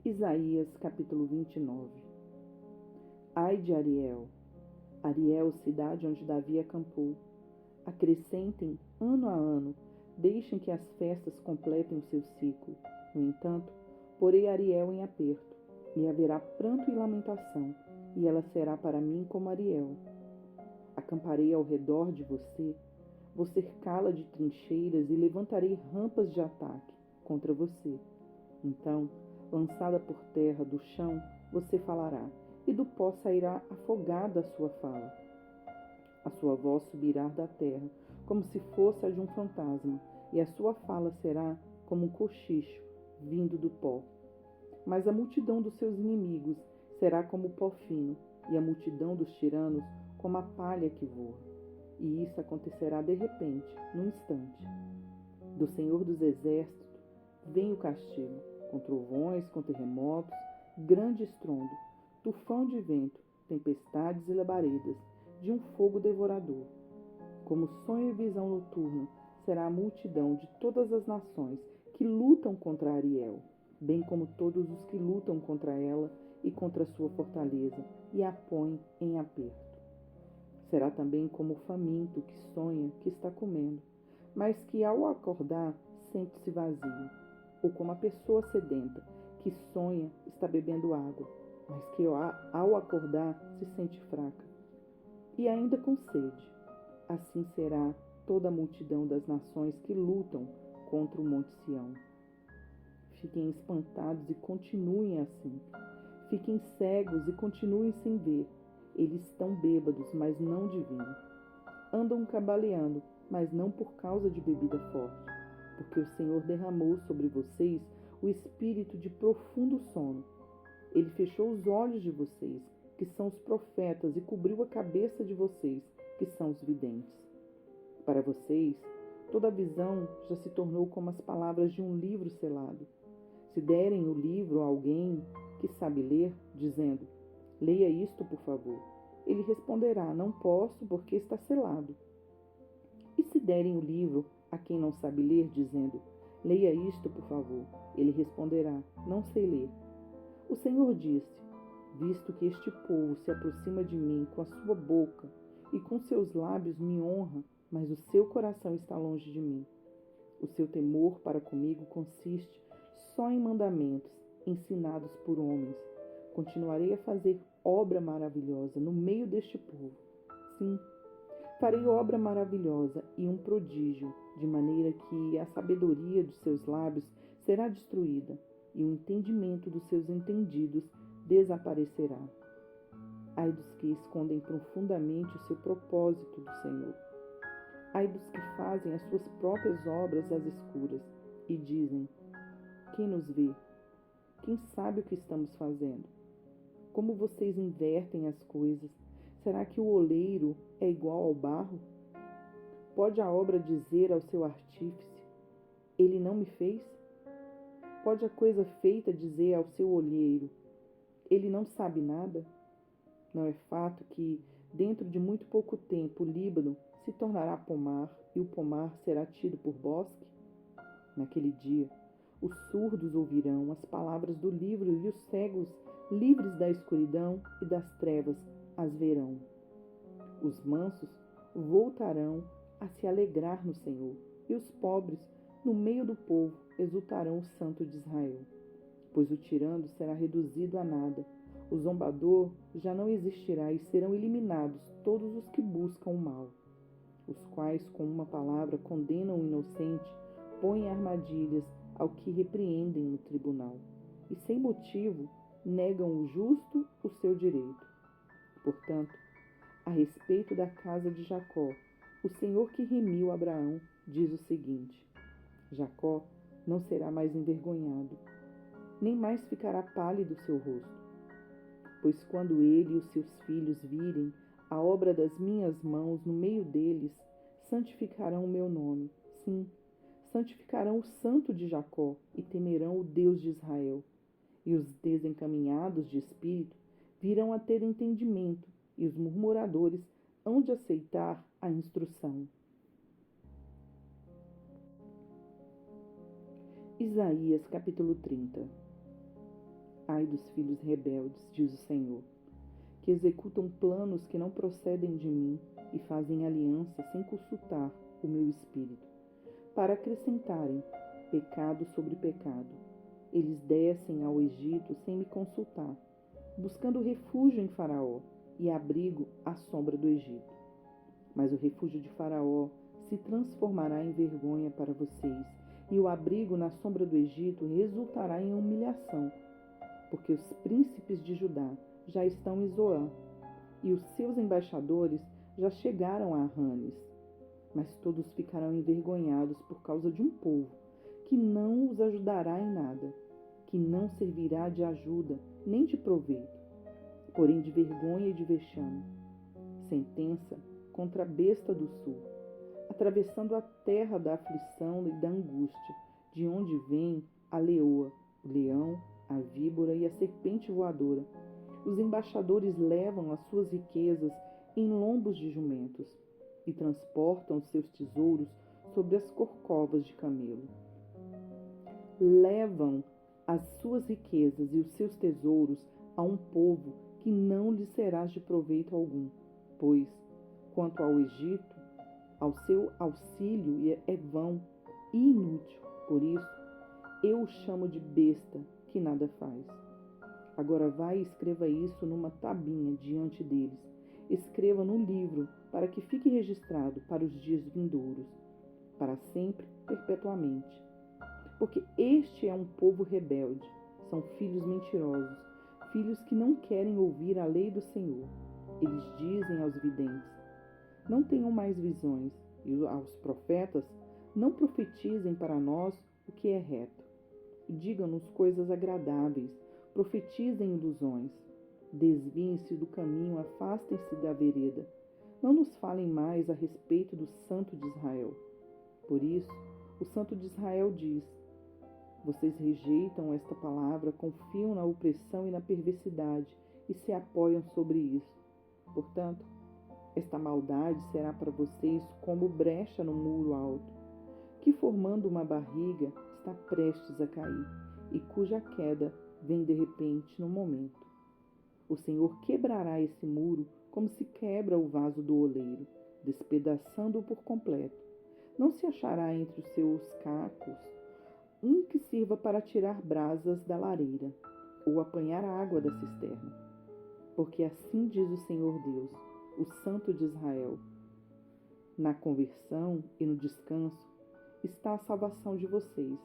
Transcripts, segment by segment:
Isaías capítulo 29. Ai de Ariel, Ariel, cidade onde Davi acampou. Acrescentem ano a ano, deixem que as festas completem o seu ciclo. No entanto, porei Ariel em aperto, e haverá pranto e lamentação, e ela será para mim como Ariel. Acamparei ao redor de você, vou cercá-la de trincheiras e levantarei rampas de ataque contra você. Então, lançada por terra do chão, você falará, e do pó sairá afogada a sua fala. A sua voz subirá da terra, como se fosse a de um fantasma, e a sua fala será como um cochicho vindo do pó. Mas a multidão dos seus inimigos será como o pó fino, e a multidão dos tiranos como a palha que voa. E isso acontecerá de repente, num instante. Do Senhor dos Exércitos vem o castigo, com trovões, com terremotos, grande estrondo, tufão de vento, tempestades e labaredas, de um fogo devorador. Como sonho e visão noturna será a multidão de todas as nações que lutam contra Ariel, bem como todos os que lutam contra ela e contra sua fortaleza, e a põem em aperto. Será também como o faminto que sonha que está comendo, mas que ao acordar sente-se vazio, ou como a pessoa sedenta que sonha está bebendo água, mas que ao acordar se sente fraca. E ainda com sede. Assim será toda a multidão das nações que lutam contra o Monte Sião. Fiquem espantados e continuem assim. Fiquem cegos e continuem sem ver. Eles estão bêbados, mas não de vinho. Andam cambaleando, mas não por causa de bebida forte, porque o Senhor derramou sobre vocês o espírito de profundo sono. Ele fechou os olhos de vocês, que são os profetas, e cobriu a cabeça de vocês, que são os videntes. Para vocês, toda a visão já se tornou como as palavras de um livro selado. Se derem o livro a alguém que sabe ler, dizendo, leia isto, por favor, ele responderá, não posso, porque está selado. E se derem o livro a quem não sabe ler, dizendo, leia isto, por favor, ele responderá, não sei ler. O Senhor disse, visto que este povo se aproxima de mim com a sua boca e com seus lábios me honra, mas o seu coração está longe de mim. O seu temor para comigo consiste só em mandamentos ensinados por homens. Continuarei a fazer obra maravilhosa no meio deste povo. Sim, farei obra maravilhosa e um prodígio, de maneira que a sabedoria dos seus lábios será destruída e o entendimento dos seus entendidos desaparecerá. Ai dos que escondem profundamente o seu propósito do Senhor. Ai dos que fazem as suas próprias obras às escuras e dizem, quem nos vê? Quem sabe o que estamos fazendo? Como vocês invertem as coisas? Será que o oleiro é igual ao barro? Pode a obra dizer ao seu artífice, ele não me fez? Pode a coisa feita dizer ao seu olheiro, ele não sabe nada? Não é fato que, dentro de muito pouco tempo, o Líbano se tornará pomar e o pomar será tido por bosque? Naquele dia, os surdos ouvirão as palavras do livro e os cegos, livres da escuridão e das trevas, as verão. Os mansos voltarão a se alegrar no Senhor, e os pobres, no meio do povo, exultarão o Santo de Israel. Pois o tirano será reduzido a nada, o zombador já não existirá e serão eliminados todos os que buscam o mal, os quais com uma palavra condenam o inocente, põem armadilhas ao que repreendem no tribunal, e sem motivo negam o justo o seu direito. Portanto, a respeito da casa de Jacó, o Senhor que remiu Abraão diz o seguinte, Jacó não será mais envergonhado, nem mais ficará pálido o seu rosto. Pois quando ele e os seus filhos virem a obra das minhas mãos no meio deles, santificarão o meu nome. Sim, santificarão o Santo de Jacó e temerão o Deus de Israel. e os desencaminhados de espírito virão a ter entendimento, e os murmuradores hão de aceitar a instrução. Isaías capítulo 30. Ai dos filhos rebeldes, diz o Senhor, que executam planos que não procedem de mim e fazem aliança sem consultar o meu espírito, para acrescentarem pecado sobre pecado. Eles descem ao Egito sem me consultar, buscando refúgio em Faraó e abrigo à sombra do Egito. Mas o refúgio de Faraó se transformará em vergonha para vocês, e o abrigo na sombra do Egito resultará em humilhação, porque os príncipes de Judá já estão em Zoã, e os seus embaixadores já chegaram a Ranes. Mas todos ficarão envergonhados por causa de um povo que não os ajudará em nada, que não servirá de ajuda nem de proveito, porém de vergonha e de vexame. Sentença contra a besta do sul, atravessando a terra da aflição e da angústia, de onde vem a leoa, o leão, a víbora e a serpente voadora. Os embaixadores levam as suas riquezas em lombos de jumentos e transportam os seus tesouros sobre as corcovas de camelo. Levam as suas riquezas e os seus tesouros a um povo que não lhe será de proveito algum, pois, quanto ao Egito, ao seu auxílio é vão e inútil. Por isso, eu o chamo de besta que nada faz. Agora vai e escreva isso numa tabinha diante deles. Escreva num livro, para que fique registrado para os dias vindouros, para sempre, perpetuamente. Porque este é um povo rebelde, são filhos mentirosos, filhos que não querem ouvir a lei do Senhor. Eles dizem aos videntes: não tenham mais visões, e aos profetas: não profetizem para nós o que é reto. Digam-nos coisas agradáveis, profetizem ilusões. Desviem-se do caminho, afastem-se da vereda. Não nos falem mais a respeito do Santo de Israel. Por isso, o Santo de Israel diz: vocês rejeitam esta palavra, confiam na opressão e na perversidade e se apoiam sobre isso. Portanto, esta maldade será para vocês como brecha no muro alto, que formando uma barriga está prestes a cair e cuja queda vem de repente no momento. O Senhor quebrará esse muro como se quebra o vaso do oleiro, despedaçando-o por completo. Não se achará entre os seus cacos um que sirva para tirar brasas da lareira ou apanhar a água da cisterna. Porque assim diz o Senhor Deus, o Santo de Israel: na conversão e no descanso está a salvação de vocês.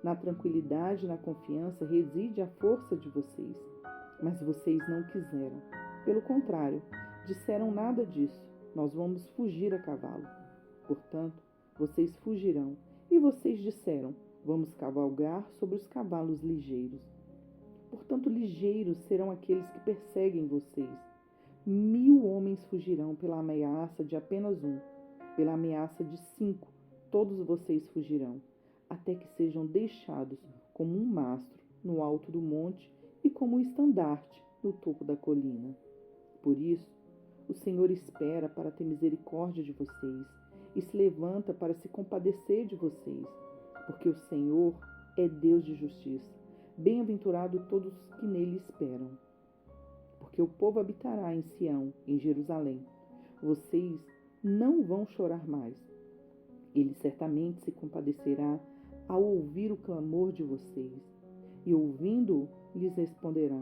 Na tranquilidade e na confiança reside a força de vocês. Mas vocês não quiseram. Pelo contrário, disseram nada disso. Nós vamos fugir a cavalo. Portanto, vocês fugirão. E vocês disseram: vamos cavalgar sobre os cavalos ligeiros. Portanto, ligeiros serão aqueles que perseguem vocês. 1000 homens fugirão pela ameaça de apenas um. Pela ameaça de 5, todos vocês fugirão, até que sejam deixados como um mastro no alto do monte e como um estandarte no topo da colina. Por isso, o Senhor espera para ter misericórdia de vocês e se levanta para se compadecer de vocês, porque o Senhor é Deus de justiça. Bem-aventurado todos que nele esperam. Porque o povo habitará em Sião, em Jerusalém. Vocês não vão chorar mais. Ele certamente se compadecerá ao ouvir o clamor de vocês, e ouvindo-o, lhes responderá.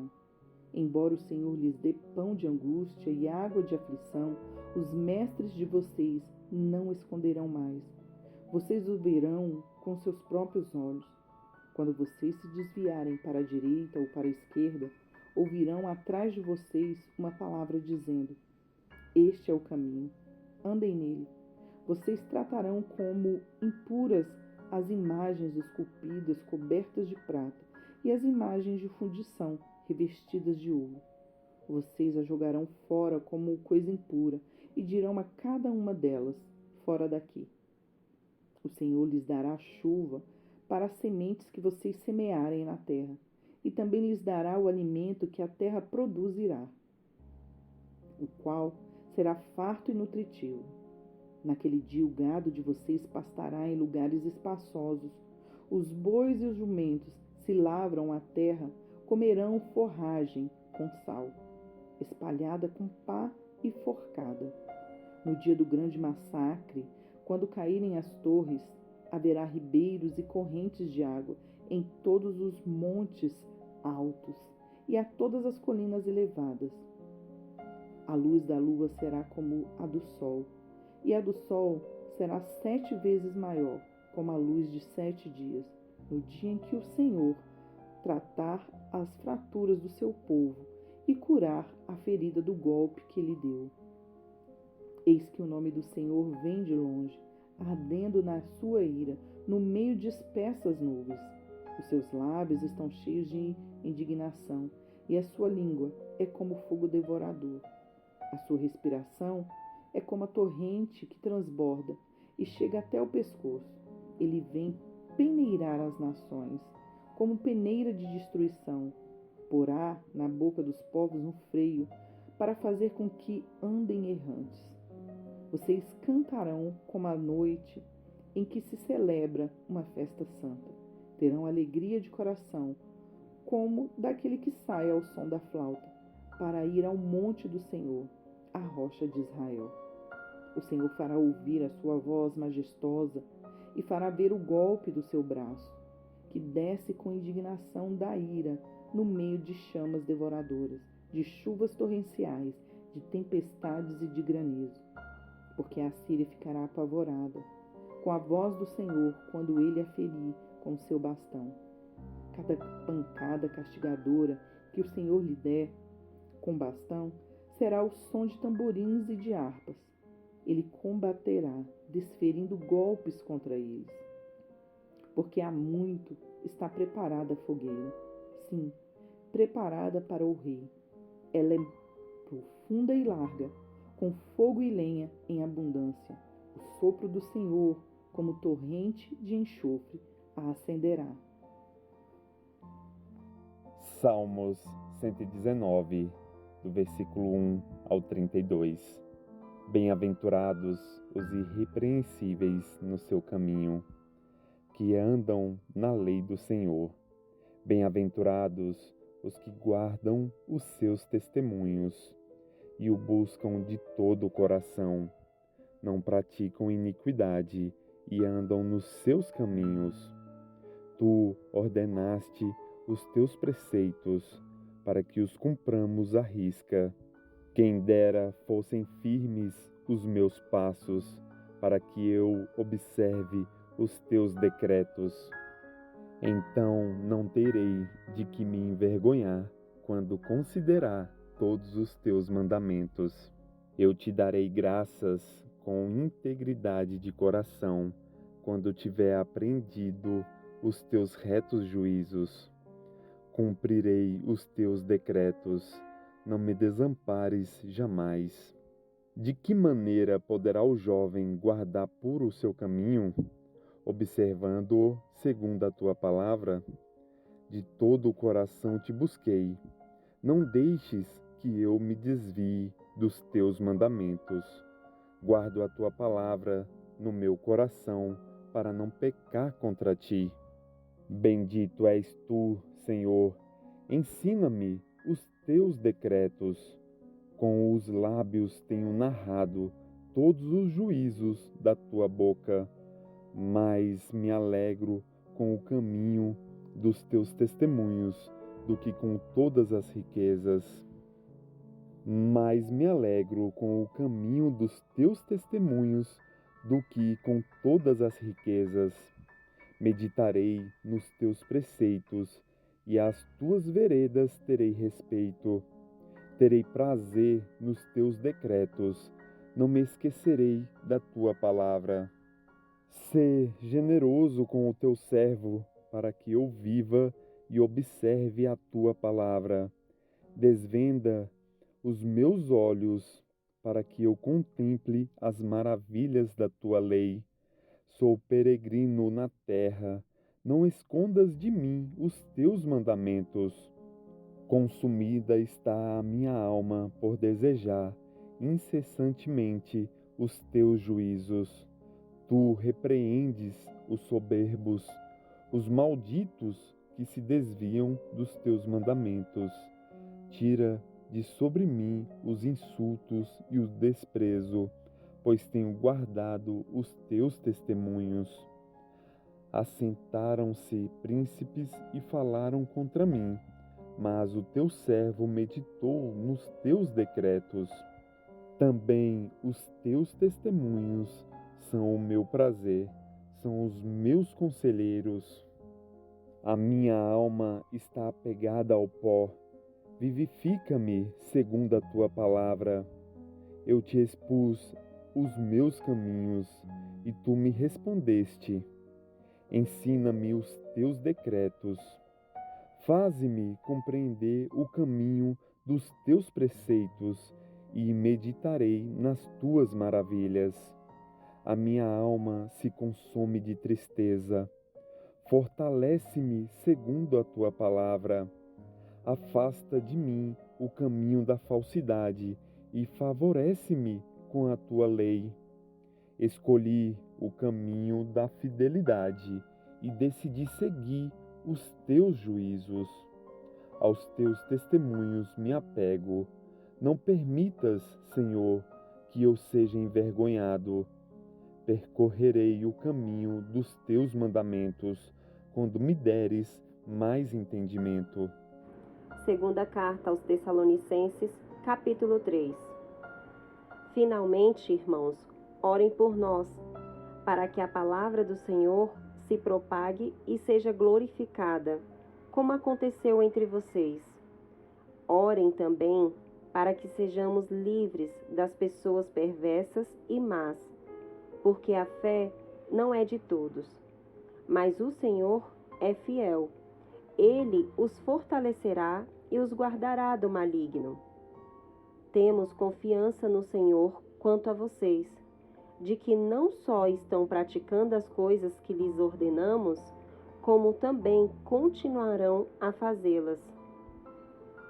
Embora o Senhor lhes dê pão de angústia e água de aflição, os mestres de vocês não esconderão mais. Vocês o verão com seus próprios olhos. Quando vocês se desviarem para a direita ou para a esquerda, ouvirão atrás de vocês uma palavra dizendo: este é o caminho, andem nele. Vocês tratarão como impuras as imagens esculpidas cobertas de prata e as imagens de fundição revestidas de ouro. Vocês a jogarão fora como coisa impura e dirão a cada uma delas: fora daqui. O Senhor lhes dará chuva para as sementes que vocês semearem na terra, e também lhes dará o alimento que a terra produzirá, o qual será farto e nutritivo. Naquele dia o gado de vocês pastará em lugares espaçosos. Os bois e os jumentos se lavram a terra, comerão forragem com sal, espalhada com pá e forcada. No dia do grande massacre, quando caírem as torres, haverá ribeiros e correntes de água em todos os montes altos e a todas as colinas elevadas. A luz da lua será como a do sol, e a do sol será 7 vezes maior, como a luz de 7 dias, no dia em que o Senhor tratar as fraturas do seu povo e curar a ferida do golpe que lhe deu. Eis que o nome do Senhor vem de longe, ardendo na sua ira, no meio de espessas nuvens. Os seus lábios estão cheios de indignação, e a sua língua é como fogo devorador. A sua respiração é como a torrente que transborda e chega até o pescoço. Ele vem peneirar as nações, como peneira de destruição. Porá na boca dos povos um freio, para fazer com que andem errantes. Vocês cantarão como a noite em que se celebra uma festa santa. Terão alegria de coração, como daquele que sai ao som da flauta, para ir ao monte do Senhor, a rocha de Israel. O Senhor fará ouvir a sua voz majestosa e fará ver o golpe do seu braço, que desce com indignação da ira no meio de chamas devoradoras, de chuvas torrenciais, de tempestades e de granizo. Porque a Síria ficará apavorada com a voz do Senhor quando ele a ferir com o seu bastão. Cada pancada castigadora que o Senhor lhe der com bastão será o som de tamborins e de harpas. Ele combaterá, desferindo golpes contra eles. Porque há muito está preparada a fogueira, sim, preparada para o rei. Ela é profunda e larga, com fogo e lenha em abundância. O sopro do Senhor, como torrente de enxofre, a acenderá. Salmos 119, do versículo 1 ao 32. Bem-aventurados os irrepreensíveis no seu caminho, que andam na lei do Senhor. Bem-aventurados os que guardam os seus testemunhos e o buscam de todo o coração. Não praticam iniquidade e andam nos seus caminhos. Tu ordenaste os teus preceitos para que os cumpramos à risca. Quem dera fossem firmes os meus passos, para que eu observe os teus decretos. Então não terei de que me envergonhar quando considerar todos os teus mandamentos. Eu te darei graças com integridade de coração, quando tiver aprendido os teus retos juízos. Cumprirei os teus decretos, não me desampares jamais. De que maneira poderá o jovem guardar puro o seu caminho, observando-o segundo a tua palavra? De todo o coração te busquei. Não deixes que eu me desvie dos teus mandamentos. Guardo a tua palavra no meu coração, para não pecar contra ti. Bendito és tu, Senhor. Ensina-me os teus decretos. Com os lábios tenho narrado todos os juízos da tua boca, mas me alegro com o caminho dos teus testemunhos do que com todas as riquezas. Mais me alegro com o caminho dos teus testemunhos do que com todas as riquezas. Meditarei nos teus preceitos e às tuas veredas terei respeito. Terei prazer nos teus decretos, não me esquecerei da tua palavra. Sê generoso com o teu servo, para que eu viva e observe a tua palavra. Desvenda os meus olhos, para que eu contemple as maravilhas da tua lei. Sou peregrino na terra, Não escondas de mim os teus mandamentos. Consumida está a minha alma por desejar incessantemente os teus juízos. Tu repreendes os soberbos, os malditos que se desviam dos teus mandamentos. Tira de sobre mim os insultos e o desprezo, pois tenho guardado os teus testemunhos. Assentaram-se príncipes e falaram contra mim, mas o teu servo meditou nos teus decretos. Também os teus testemunhos são o meu prazer, são os meus conselheiros. A minha alma está apegada ao pó. Vivifica-me segundo a tua palavra. Eu te expus os meus caminhos e tu me respondeste. Ensina-me os teus decretos. Faze-me compreender o caminho dos teus preceitos e meditarei nas tuas maravilhas. A minha alma se consome de tristeza. Fortalece-me segundo a tua palavra. Afasta de mim o caminho da falsidade e favorece-me com a tua lei. Escolhi o caminho da fidelidade e decidi seguir os teus juízos. Aos teus testemunhos me apego. Não permitas, Senhor, que eu seja envergonhado. Percorrerei o caminho dos teus mandamentos, quando me deres mais entendimento. Segunda carta aos Tessalonicenses, capítulo 3. Finalmente, irmãos, orem por nós, para que a palavra do Senhor se propague e seja glorificada, como aconteceu entre vocês. Orem também para que sejamos livres das pessoas perversas e más, porque a fé não é de todos, mas o Senhor é fiel. Ele os fortalecerá e os guardará do maligno. Temos confiança no Senhor quanto a vocês, de que não só estão praticando as coisas que lhes ordenamos, como também continuarão a fazê-las.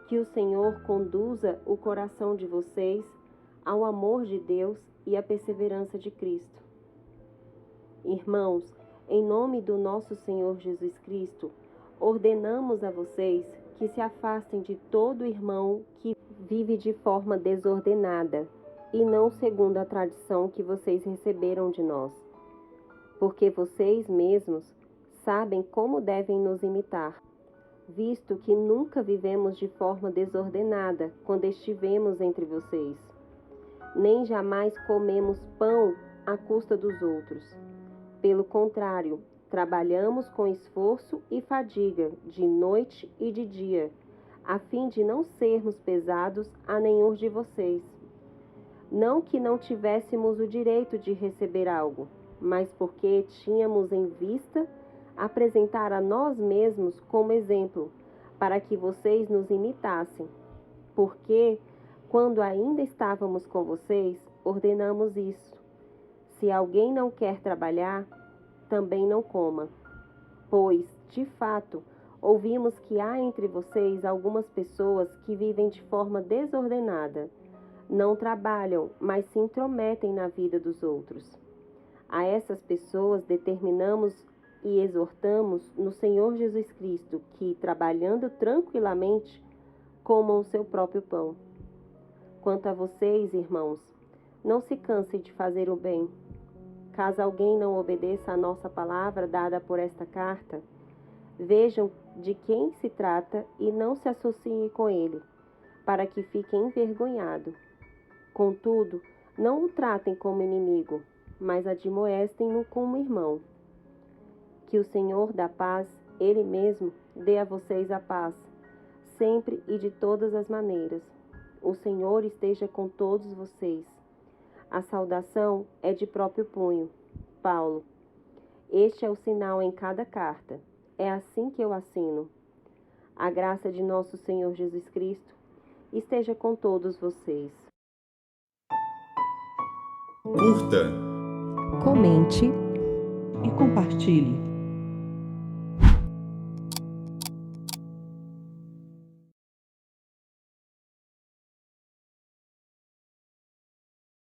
Que o Senhor conduza o coração de vocês ao amor de Deus e à perseverança de Cristo. Irmãos, em nome do nosso Senhor Jesus Cristo, ordenamos a vocês que se afastem de todo irmão que vive de forma desordenada e não segundo a tradição que vocês receberam de nós, porque vocês mesmos sabem como devem nos imitar, visto que nunca vivemos de forma desordenada quando estivemos entre vocês, nem jamais comemos pão à custa dos outros. Pelo contrário, trabalhamos com esforço e fadiga, de noite e de dia, a fim de não sermos pesados a nenhum de vocês. Não que não tivéssemos o direito de receber algo, mas porque tínhamos em vista apresentar a nós mesmos como exemplo, para que vocês nos imitassem. Porque, quando ainda estávamos com vocês, ordenamos isso. Se alguém não quer trabalhar, também não coma. Pois, de fato, ouvimos que há entre vocês algumas pessoas que vivem de forma desordenada. Não trabalham, mas se intrometem na vida dos outros. A essas pessoas determinamos e exortamos no Senhor Jesus Cristo que, trabalhando tranquilamente, comam o seu próprio pão. Quanto a vocês, irmãos, não se cansem de fazer o bem. Caso alguém não obedeça à nossa palavra dada por esta carta, vejam de quem se trata e não se associem com ele, para que fique envergonhado. Contudo, não o tratem como inimigo, mas admoestem-no como irmão. Que o Senhor da paz, Ele mesmo, dê a vocês a paz, sempre e de todas as maneiras. O Senhor esteja com todos vocês. A saudação é de próprio punho. Paulo. Este é o sinal em cada carta. É assim que eu assino. A graça de nosso Senhor Jesus Cristo esteja com todos vocês. Curta, comente e compartilhe.